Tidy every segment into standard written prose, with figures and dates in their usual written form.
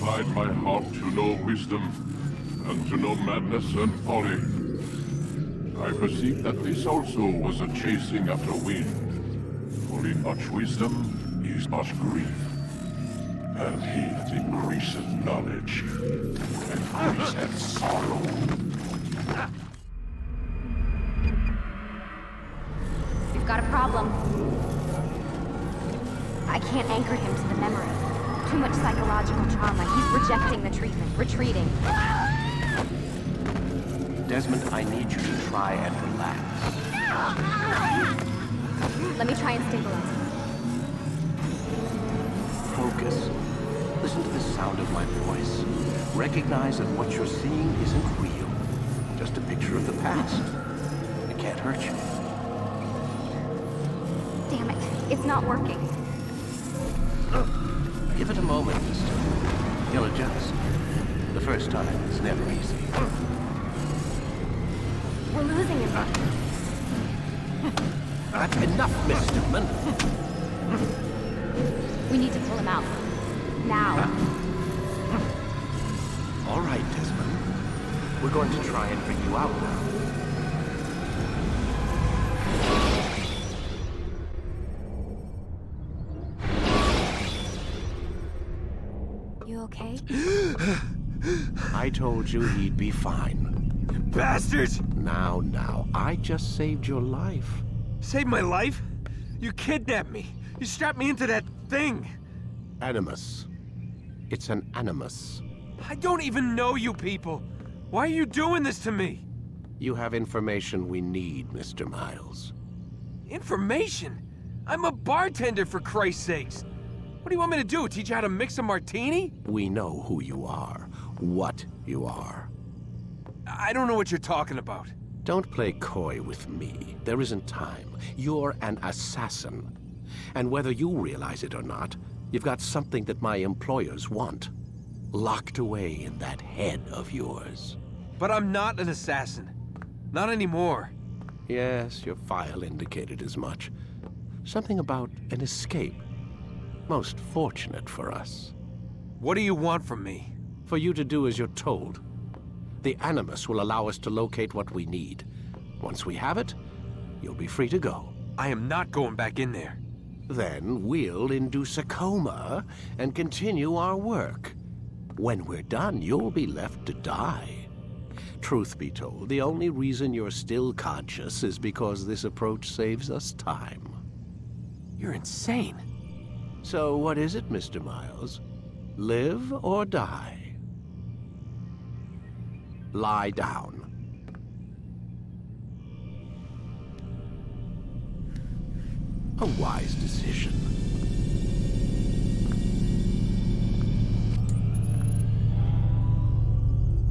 inclined my heart to know wisdom, and to know madness and folly. I perceived that this also was a chasing after wind. For in much wisdom is much grief, and he that increaseth knowledge increaseth sorrow. We've got a problem. I can't anchor him to the memory. Too much psychological trauma. He's rejecting the treatment, retreating. Desmond, I need you to try and relax. Let me try and stabilize him. Focus. Listen to the sound of my voice. Recognize that what you're seeing isn't real. Just a picture of the past. It can't hurt you. Damn it. It's not working. Give it a moment, mister. You'll adjust. The first time is never easy. We're losing him. That's enough, Miss Stillman. We need to pull him out. Now. All right, Desmond. We're going to try and bring you out now. You okay? I told you he'd be fine. Bastards! Now, I just saved your life. Saved my life? You kidnapped me. You strapped me into that thing. Animus. It's an animus. I don't even know you people. Why are you doing this to me? You have information we need, Mr. Miles. Information? I'm a bartender, for Christ's sakes. What do you want me to do? Teach you how to mix a martini? We know who you are, what you are. I don't know what you're talking about. Don't play coy with me. There isn't time. You're an assassin. And whether you realize it or not, you've got something that my employers want. Locked away in that head of yours. But I'm not an assassin. Not anymore. Yes, your file indicated as much. Something about an escape. Most fortunate for us. What do you want from me? For you to do as you're told. The Animus will allow us to locate what we need. Once we have it, you'll be free to go. I am not going back in there. Then we'll induce a coma and continue our work. When we're done, you'll be left to die. Truth be told, the only reason you're still conscious is because this approach saves us time. You're insane. So what is it, Mr. Miles? Live or die? Lie down. A wise decision.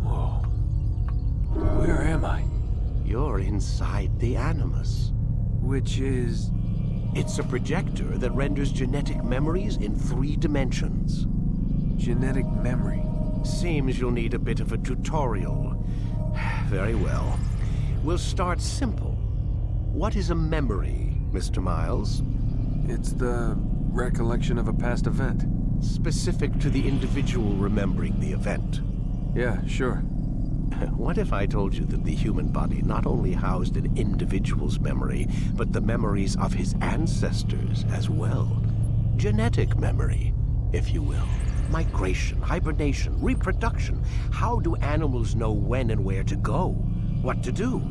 Whoa. Where am I? You're inside the Animus. Which is... It's a projector that renders genetic memories in 3 dimensions. genetic memory. Seems you'll need a bit of a tutorial. Very well. We'll start simple. What is a memory, Mr. Miles? It's the recollection of a past event. Specific to the individual remembering the event. Yeah, sure. What if I told you that the human body not only housed an individual's memory, but the memories of his ancestors as well? Genetic memory, if you will. Migration, hibernation, reproduction. How do animals know when and where to go? What to do?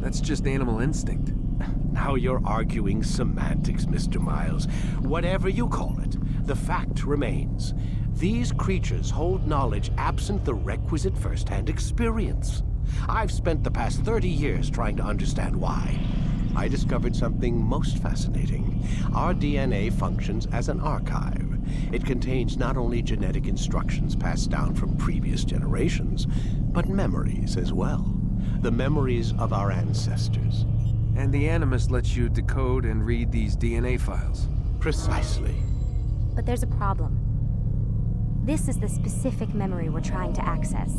That's just animal instinct. Now you're arguing semantics, Mr. Miles. Whatever you call it, the fact remains. These creatures hold knowledge absent the requisite first-hand experience. I've spent the past 30 years trying to understand why. I discovered something most fascinating. Our DNA functions as an archive. It contains not only genetic instructions passed down from previous generations, but memories as well. The memories of our ancestors. And the Animus lets you decode and read these DNA files. Precisely. But there's a problem. This is the specific memory we're trying to access.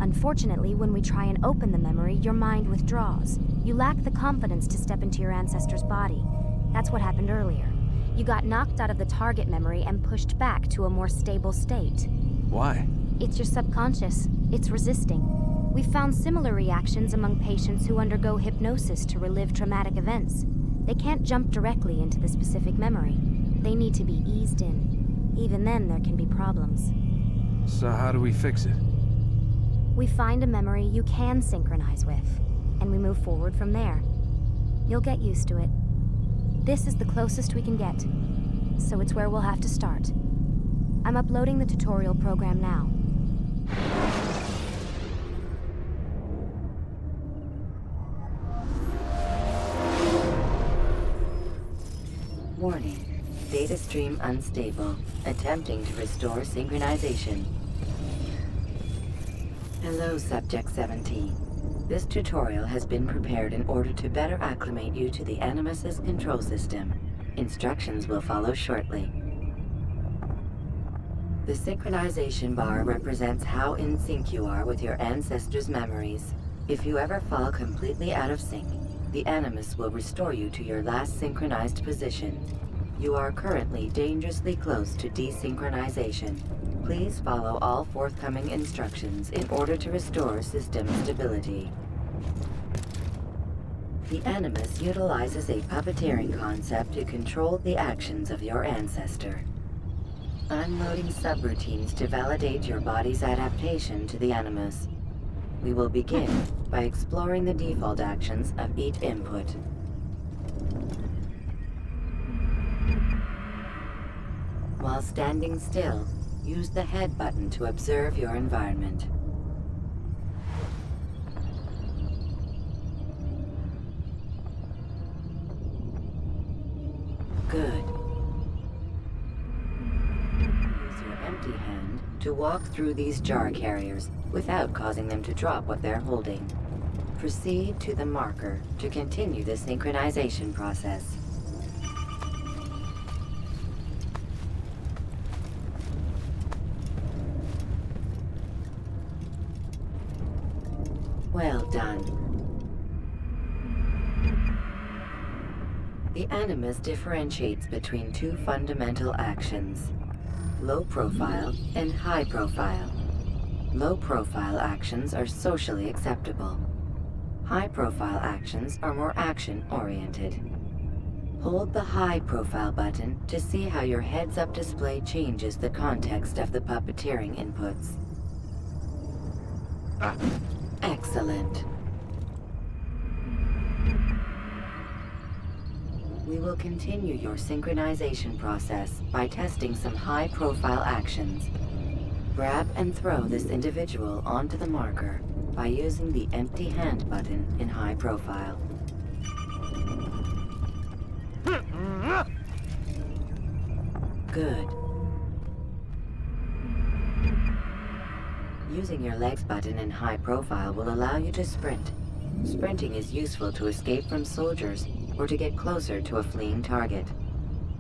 Unfortunately, when we try and open the memory, your mind withdraws. You lack the confidence to step into your ancestor's body. That's what happened earlier. You got knocked out of the target memory and pushed back to a more stable state. Why? It's your subconscious. It's resisting. We've found similar reactions among patients who undergo hypnosis to relive traumatic events. They can't jump directly into the specific memory. They need to be eased in. Even then, there can be problems. So how do we fix it? We find a memory you can synchronize with, and we move forward from there. You'll get used to it. This is the closest we can get, so it's where we'll have to start. I'm uploading the tutorial program now. Warning. Data stream unstable. Attempting to restore synchronization. Hello, Subject 17. This tutorial has been prepared in order to better acclimate you to the Animus's control system. Instructions will follow shortly. The synchronization bar represents how in sync you are with your ancestors' memories. If you ever fall completely out of sync, the Animus will restore you to your last synchronized position. You are currently dangerously close to desynchronization. Please follow all forthcoming instructions in order to restore system stability. The Animus utilizes a puppeteering concept to control the actions of your ancestor. Unloading subroutines to validate your body's adaptation to the Animus. We will begin by exploring the default actions of each input. While standing still, use the head button to observe your environment. Good. Use your empty hand to walk through these jar carriers without causing them to drop what they're holding. Proceed to the marker to continue the synchronization process. Well done. The Animus differentiates between two fundamental actions: low profile and high profile. Low profile actions are socially acceptable. High profile actions are more action-oriented. Hold the high profile button to see how your heads-up display changes the context of the puppeteering inputs. Excellent. We will continue your synchronization process by testing some high-profile actions. Grab and throw this individual onto the marker by using the empty hand button in high profile. Good. Using your legs button in high profile will allow you to sprint. Sprinting is useful to escape from soldiers or to get closer to a fleeing target.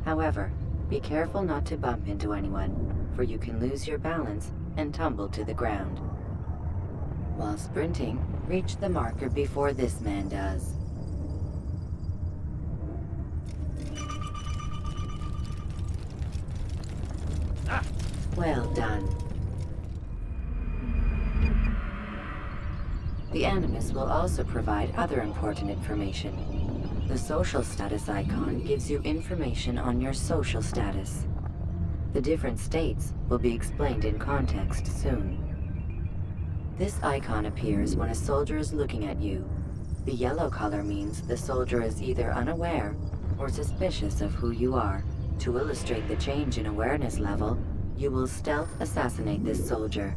However, be careful not to bump into anyone, for you can lose your balance and tumble to the ground. While sprinting, reach the marker before this man does. Well done. The Animus will also provide other important information. The social status icon gives you information on your social status. The different states will be explained in context soon. This icon appears when a soldier is looking at you. The yellow color means the soldier is either unaware or suspicious of who you are. To illustrate the change in awareness level, you will stealth assassinate this soldier.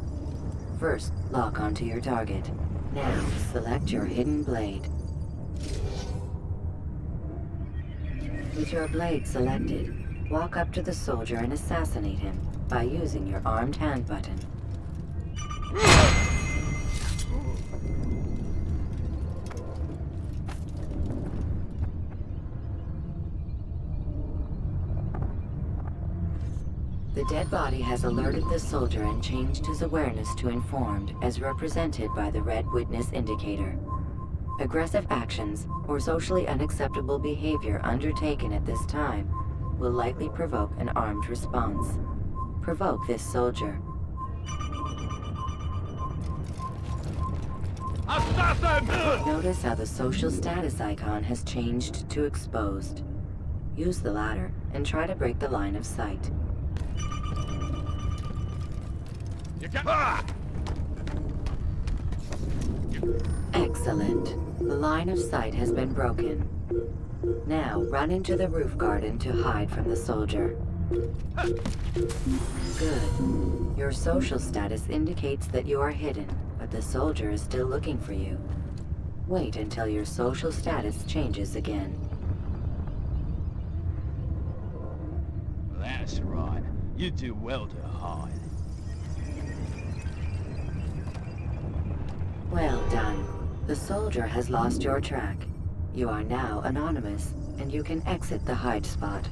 First, lock onto your target. Now, select your hidden blade. With your blade selected, walk up to the soldier and assassinate him by using your armed hand button. The dead body has alerted the soldier and changed his awareness to informed, as represented by the red witness indicator. Aggressive actions or socially unacceptable behavior undertaken at this time will likely provoke an armed response. Provoke this soldier. Notice how the social status icon has changed to exposed. Use the ladder and try to break the line of sight. Excellent. The line of sight has been broken. Now run into the roof garden to hide from the soldier. Good. Your social status indicates that you are hidden, but the soldier is still looking for you. Wait until your social status changes again. That's right. You do well to hide. Well done. The soldier has lost your track. You are now anonymous, and you can exit the hide spot.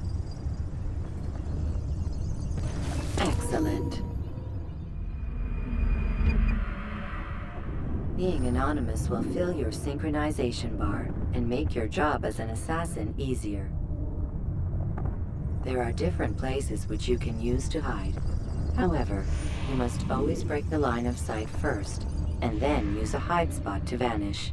Excellent. Being anonymous will fill your synchronization bar and make your job as an assassin easier. There are different places which you can use to hide. However, you must always break the line of sight first, and then use a hide spot to vanish.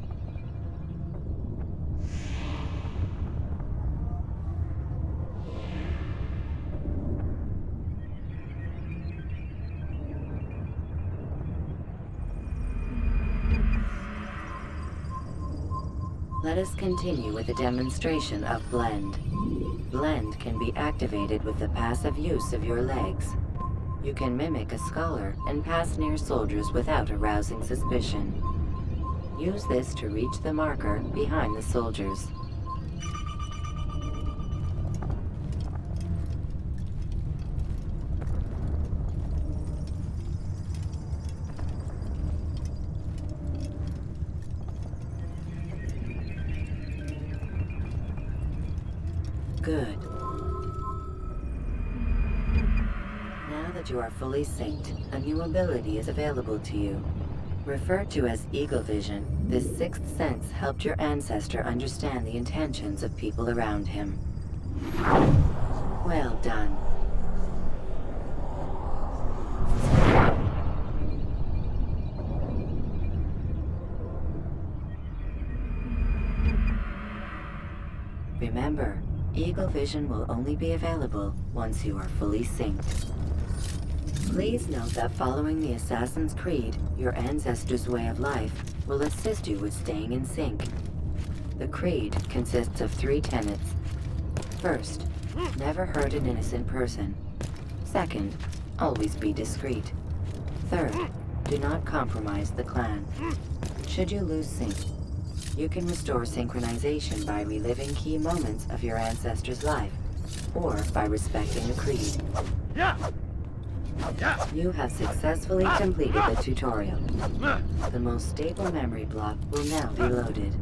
Let us continue with a demonstration of Blend. Blend can be activated with the passive use of your legs. You can mimic a scholar and pass near soldiers without arousing suspicion. Use this to reach the marker behind the soldiers. Good. Now that you are fully synced, a new ability is available to you. Referred to as Eagle Vision, this sixth sense helped your ancestor understand the intentions of people around him. Well done. Remember, Eagle Vision will only be available once you are fully synced. Please note that following the Assassin's Creed, your ancestors' way of life will assist you with staying in sync. The Creed consists of 3 tenets. First, never hurt an innocent person. Second, always be discreet. Third, do not compromise the clan. Should you lose sync, you can restore synchronization by reliving key moments of your ancestor's life, or by respecting the Creed. You have successfully completed the tutorial. The most stable memory block will now be loaded.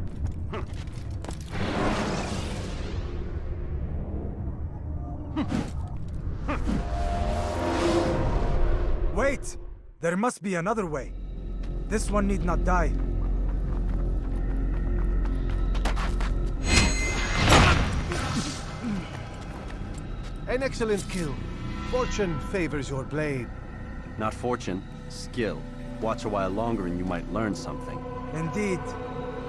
Wait! There must be another way. This one need not die. An excellent kill. Fortune favors your blade. Not fortune, skill. Watch a while longer and you might learn something. Indeed.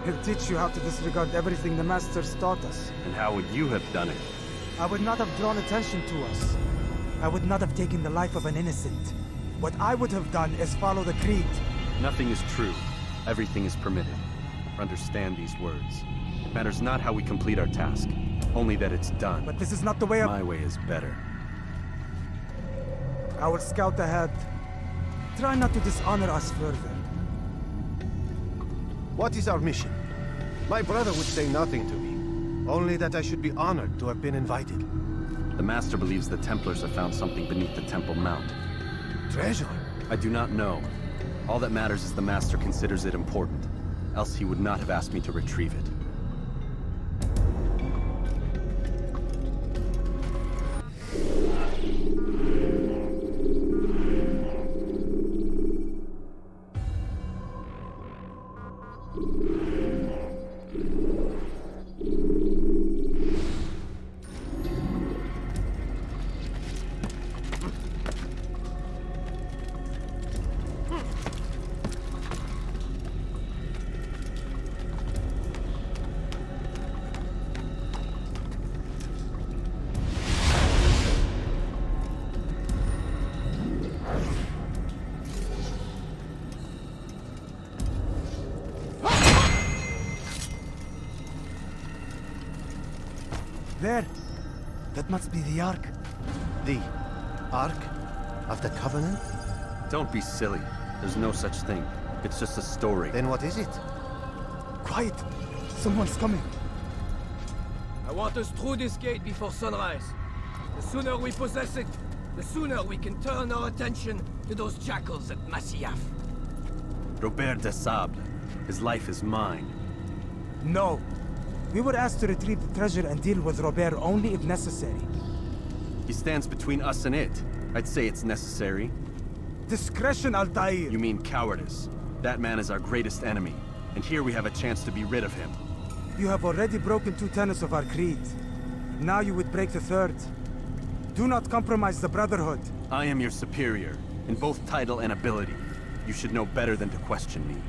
He'll teach you how to disregard everything the Masters taught us. And how would you have done it? I would not have drawn attention to us. I would not have taken the life of an innocent. What I would have done is follow the Creed. Nothing is true. Everything is permitted. Understand these words. It matters not how we complete our task, only that it's done. But this is not the way My way is better. I will scout ahead. Try not to dishonor us further. What is our mission? My brother would say nothing to me. Only that I should be honored to have been invited. The Master believes the Templars have found something beneath the Temple Mount. Treasure? I do not know. All that matters is the Master considers it important. Else he would not have asked me to retrieve it. There! That must be the Ark. The Ark of the Covenant? Don't be silly. There's no such thing. It's just a story. Then what is it? Quiet! Someone's coming. I want us through this gate before sunrise. The sooner we possess it, the sooner we can turn our attention to those jackals at Masyaf. Robert de Sable. His life is mine. No. We were asked to retrieve the treasure and deal with Robert only if necessary. He stands between us and it. I'd say it's necessary. Discretion, Altair! You mean cowardice. That man is our greatest enemy, and here we have a chance to be rid of him. You have already broken 2 tenets of our creed. Now you would break the 3rd. Do not compromise the Brotherhood. I am your superior, in both title and ability. You should know better than to question me.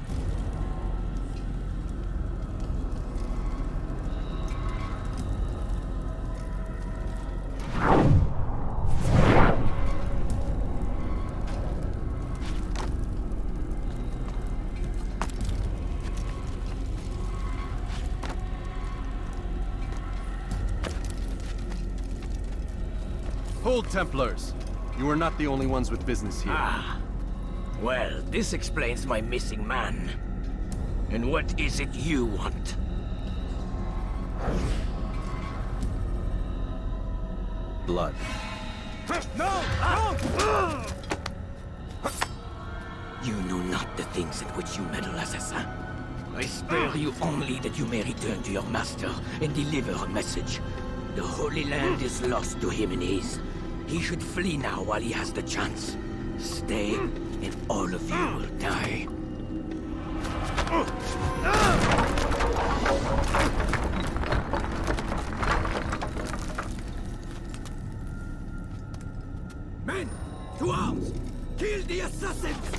Hold, Templars! You are not the only ones with business here. Well, this explains my missing man. And what is it you want? Blood. No! You know not the things in which you meddle, assassin. I spare you only that you may return to your master and deliver a message. The Holy Land is lost to him and his. He should flee now while he has the chance. Stay, and all of you will die. Men, to arms! Kill the assassins!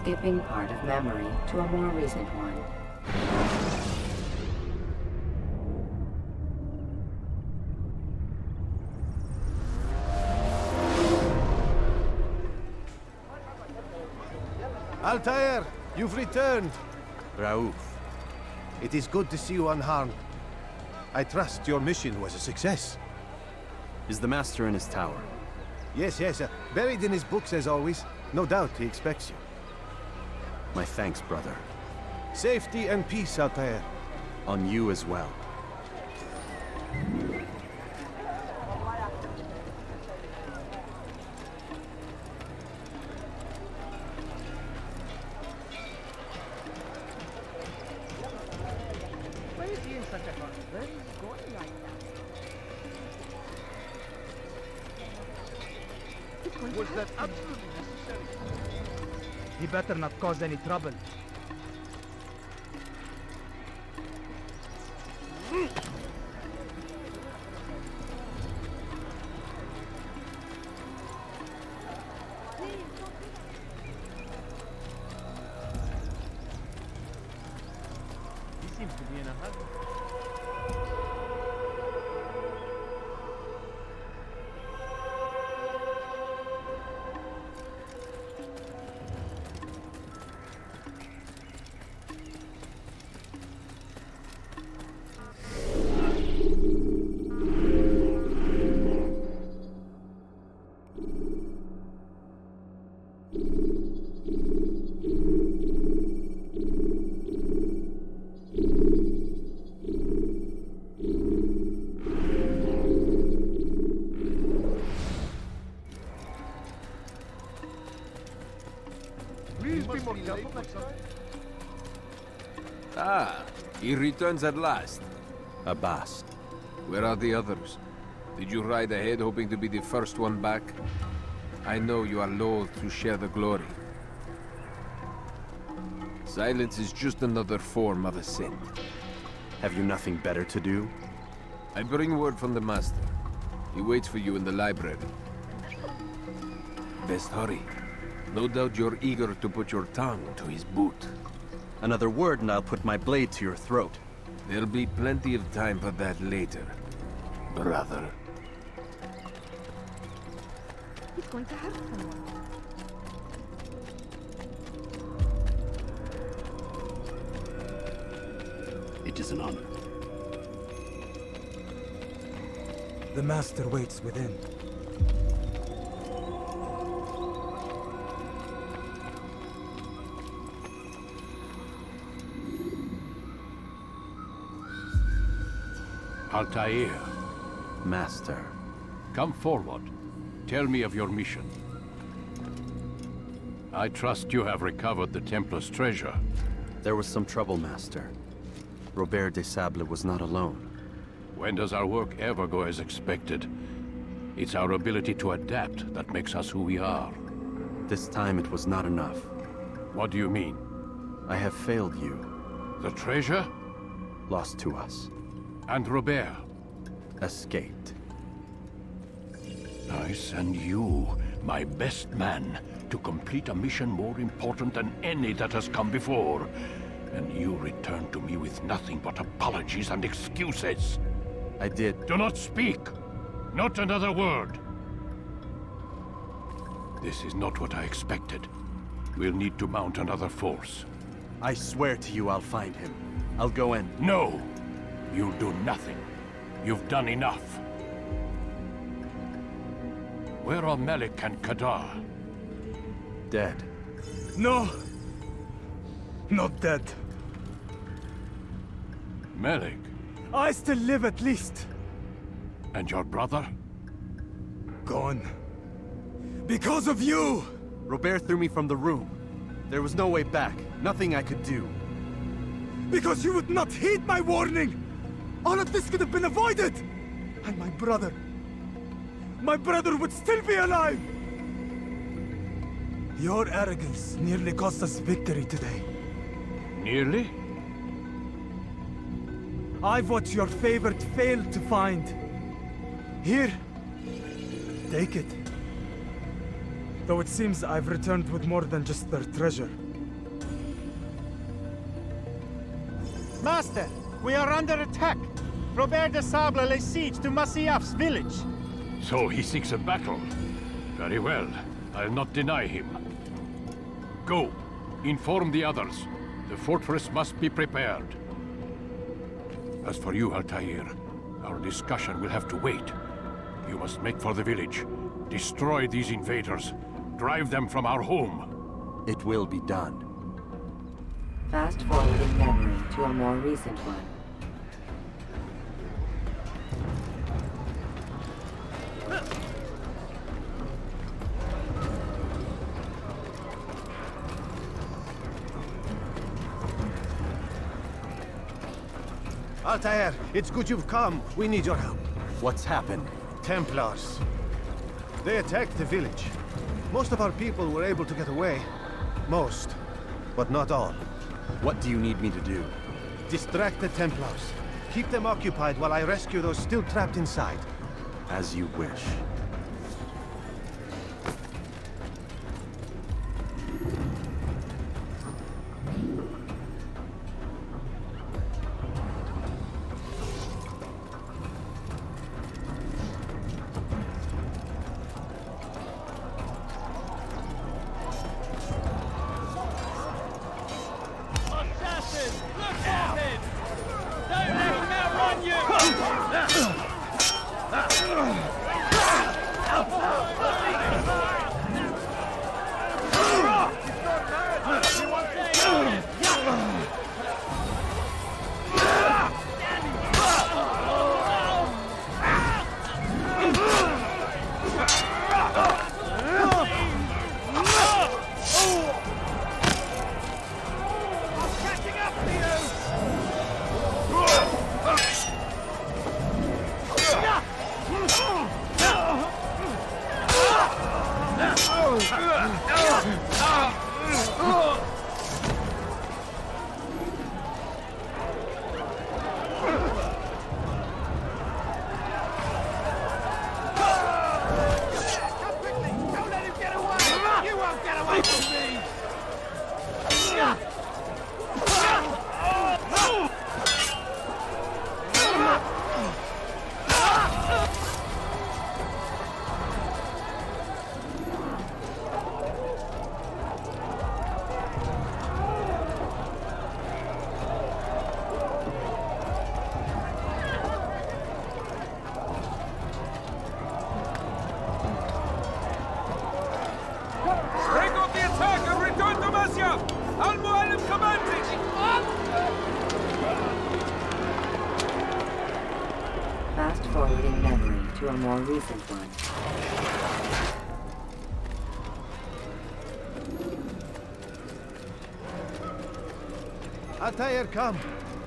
Skipping part of memory to a more recent one. Altair, you've returned. Raouf. It is good to see you unharmed. I trust your mission was a success. Is the Master in his tower? Yes, buried in his books as always. No doubt he expects you. My thanks, brother. Safety and peace, Altair. On you as well. Was that absolutely necessary? He better not cause any trouble. He seems to be in a hurry. Please be more careful next time. Ah, he returns at last. Abbas. Where are the others? Did you ride ahead hoping to be the first one back? I know you are loath to share the glory. Silence is just another form of assent. Have you nothing better to do? I bring word from the Master. He waits for you in the library. Best hurry. No doubt you're eager to put your tongue to his boot. Another word and I'll put my blade to your throat. There'll be plenty of time for that later, brother. He's going to hurt someone. It is an honor. The Master waits within. Altair, Master. come forward. Tell me of your mission. I trust you have recovered the Templar's treasure. There was some trouble, Master. Robert de Sable was not alone. When does our work ever go as expected? It's our ability to adapt that makes us who we are. This time it was not enough. What do you mean? I have failed you. The treasure? Lost to us. And Robert? Escaped. I send you, my best man, to complete a mission more important than any that has come before. And you return to me with nothing but apologies and excuses. I did. Do not speak! Not another word! This is not what I expected. We'll need to mount another force. I swear to you I'll find him. I'll go in. No! You'll do nothing. You've done enough. Where are Melik and Kadar? Dead. No! Not dead. Melik? I still live at least. And your brother? Gone. Because of you! Robert threw me from the room. There was no way back. Nothing I could do. Because you would not heed my warning! All of this could have been avoided! And my brother would still be alive! Your arrogance nearly cost us victory today. Nearly? I've what your favorite failed to find. Here, take it. Though it seems I've returned with more than just their treasure. Master, we are under attack. Robert de Sable lays siege to Masyaf's village. So he seeks a battle. Very well. I'll not deny him. Go. Inform the others. The fortress must be prepared. As for you, Altair, our discussion will have to wait. You must make for the village. Destroy these invaders. Drive them from our home. It will be done. Fast forwarding memory to a more recent one. Altair, it's good you've come. We need your help. What's happened? Templars. They attacked the village. Most of our people were able to get away. Most, but not all. What do you need me to do? Distract the Templars. Keep them occupied while I rescue those still trapped inside. As you wish. romantic! Fast forwarding memory to a more recent one. Altair, come.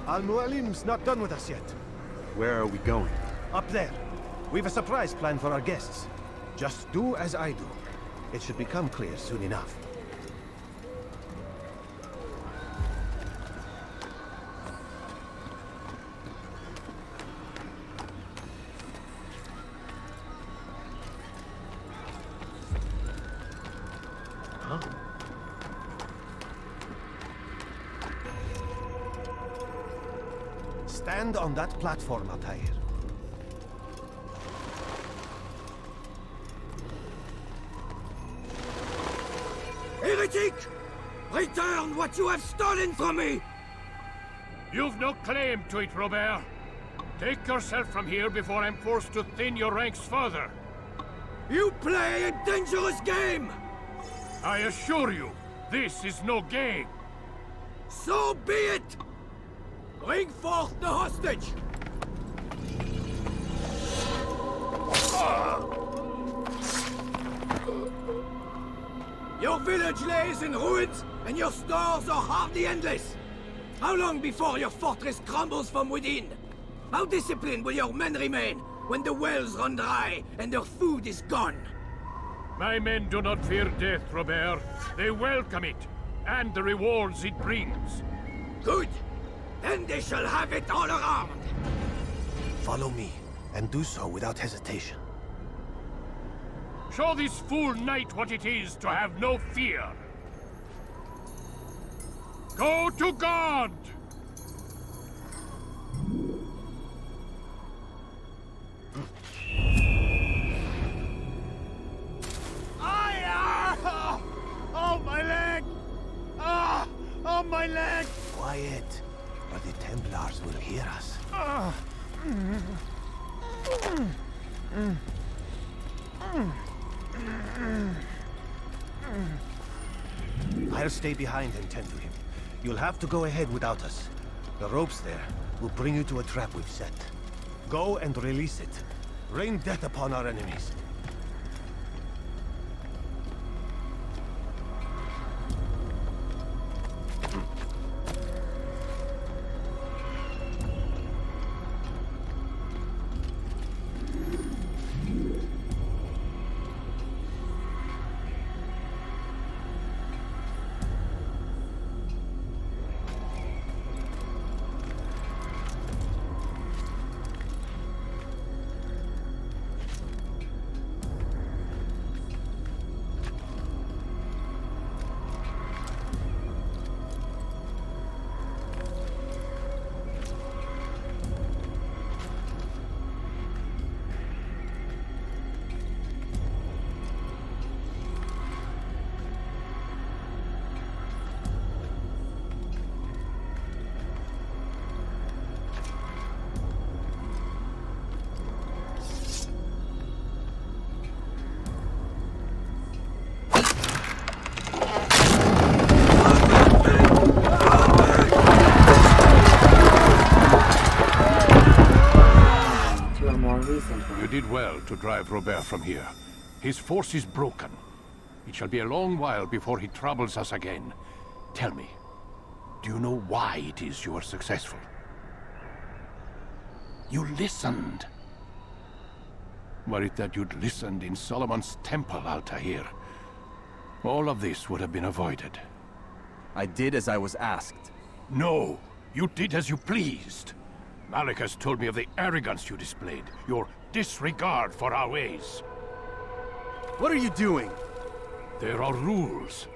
Al-Mualim's not done with us yet. Where are we going? Up there. We've a surprise plan for our guests. Just do as I do. It should become clear soon enough. Stand on that platform, Altair. Heretic! Return what you have stolen from me! You've no claim to it, Robert. Take yourself from here before I'm forced to thin your ranks further. You play a dangerous game! I assure you, this is no game. So be it! Bring forth the hostage! Your village lays in ruins, and your stores are hardly endless. How long before your fortress crumbles from within? How disciplined will your men remain when the wells run dry and their food is gone? My men do not fear death, Robert. They welcome it, and the rewards it brings. Good! Then they shall have it all around! Follow me, and do so without hesitation. Show this fool knight what it is to have no fear. Go to God! Oh, my leg! Ah! Oh, my leg! Quiet, or the Templars will hear us. I'll stay behind and tend to him. You'll have to go ahead without us. The ropes there will bring you to a trap we've set. Go and release it. Rain death upon our enemies. You did well to drive Robert from here. His force is broken. It shall be a long while before he troubles us again. Tell me, do you know why it is you are successful? You listened. Were it that you'd listened in Solomon's temple, Altair, all of this would have been avoided. I did as I was asked. No, you did as you pleased. Malik has told me of the arrogance you displayed, your disregard for our ways. What are you doing? There are rules.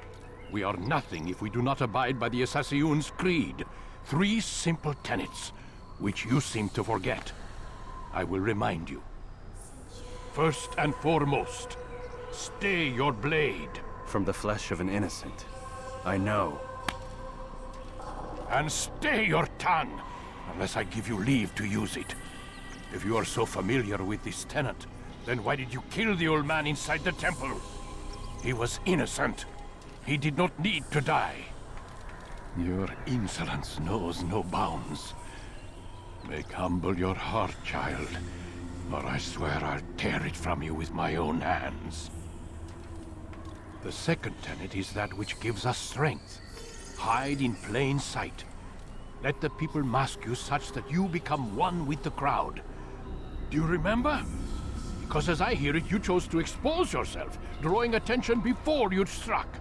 We are nothing if we do not abide by the Assassin's creed. 3 simple tenets, which you seem to forget. I will remind you. First and foremost, stay your blade. From the flesh of an innocent. I know. And stay your tongue, unless I give you leave to use it. If you are so familiar with this tenet, then why did you kill the old man inside the temple? He was innocent. He did not need to die. Your insolence knows no bounds. Make humble your heart, child, or I swear I'll tear it from you with my own hands. The second tenet is that which gives us strength. Hide in plain sight. Let the people mask you such that you become one with the crowd. Do you remember? Because as I hear it, you chose to expose yourself, drawing attention before you'd struck.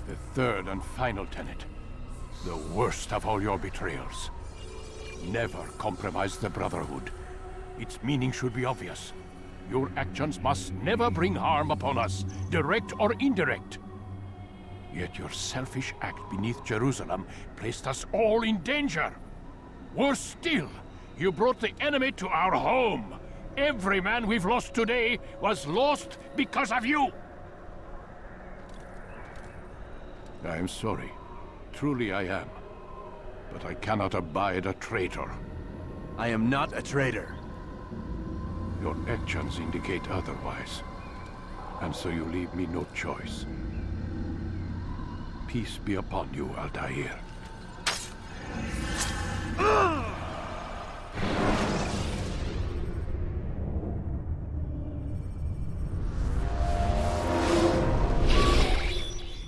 The third and final tenet. The worst of all your betrayals. Never compromise the Brotherhood. Its meaning should be obvious. Your actions must never bring harm upon us, direct or indirect. Yet your selfish act beneath Jerusalem placed us all in danger. Worse still, you brought the enemy to our home. Every man we've lost today was lost because of you. I am sorry. Truly I am. But I cannot abide a traitor. I am not a traitor. Your actions indicate otherwise. And so you leave me no choice. Peace be upon you, Altair.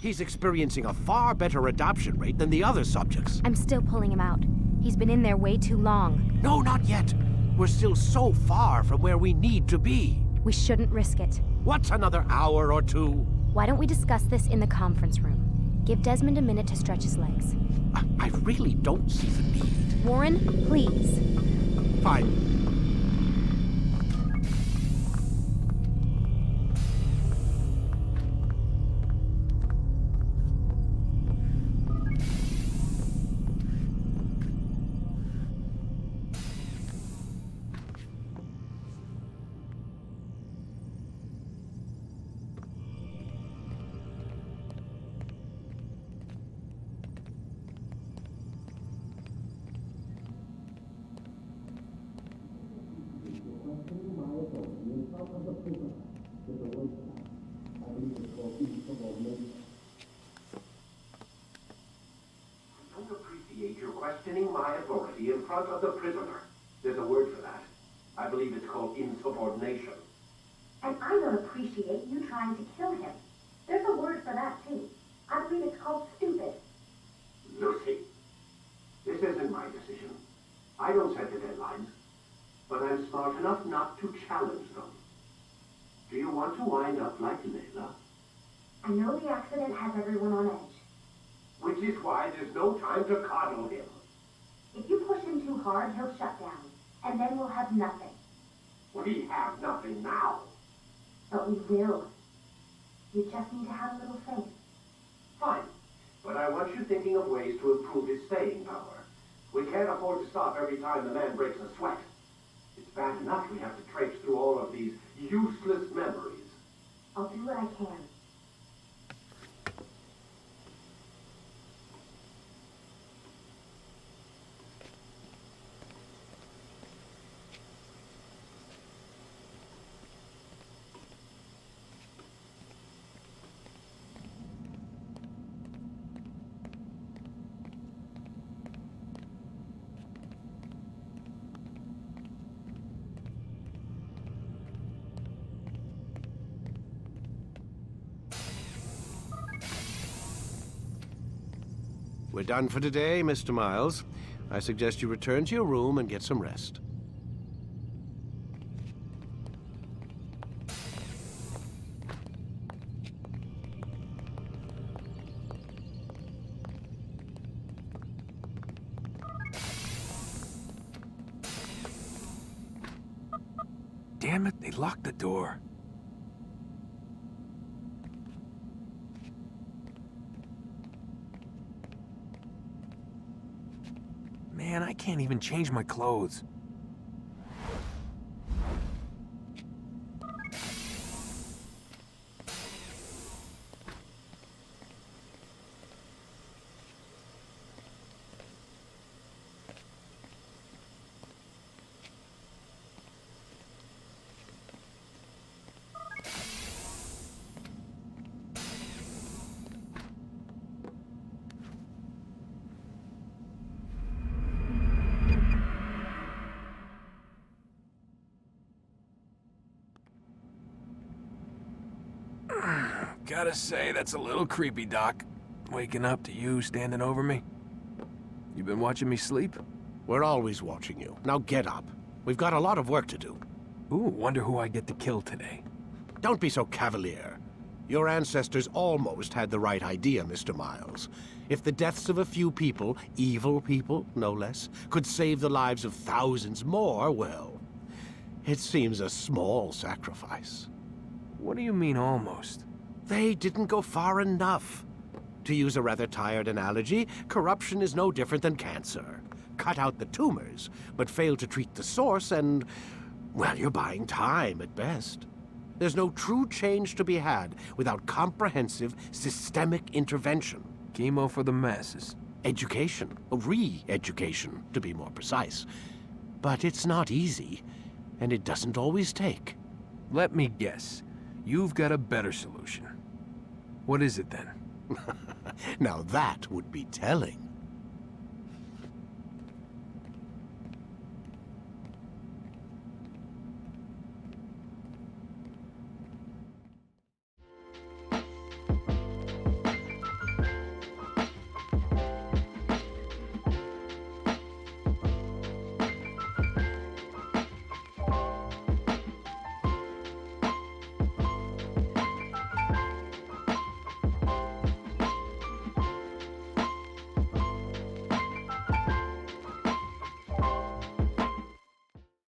He's experiencing a far better adoption rate than the other subjects. I'm still pulling him out. He's been in there way too long. No, not yet. We're still so far from where we need to be. We shouldn't risk it. What's another hour or two? Why don't we discuss this in the conference room? Give Desmond a minute to stretch his legs. I really don't see the need. Warren, please. Fine. Questioning my authority in front of the prisoner. There's a word for that. I believe it's called insubordination. And I don't appreciate you trying to kill him. There's a word for that, too. I believe it's called stupid. Lucy, this isn't my decision. I don't set the deadlines. But I'm smart enough not to challenge them. Do you want to wind up like Layla? I know the accident has everyone on edge. Which is why there's no time to coddle him. If you push him too hard, he'll shut down. And then we'll have nothing. We have nothing now. But we will. You just need to have a little faith. Fine. But I want you thinking of ways to improve his staying power. We can't afford to stop every time the man breaks a sweat. It's bad enough we have to traipse through all of these useless memories. I'll do what I can. We're done for today, Mr. Miles. I suggest you return to your room and get some rest. Damn it, they locked the door. Man, I can't even change my clothes. Gotta say, that's a little creepy, Doc. Waking up to you standing over me. You been watching me sleep? We're always watching you. Now get up. We've got a lot of work to do. Ooh, wonder who I get to kill today. Don't be so cavalier. Your ancestors almost had the right idea, Mr. Miles. If the deaths of a few people, evil people, no less, could save the lives of thousands more, well, it seems a small sacrifice. What do you mean, almost? They didn't go far enough. To use a rather tired analogy, corruption is no different than cancer. Cut out the tumors, but fail to treat the source and, well, you're buying time at best. There's no true change to be had without comprehensive, systemic intervention. Chemo for the masses. Education, re-education, to be more precise. But it's not easy, and it doesn't always take. Let me guess. You've got a better solution. What is it then? Now that would be telling.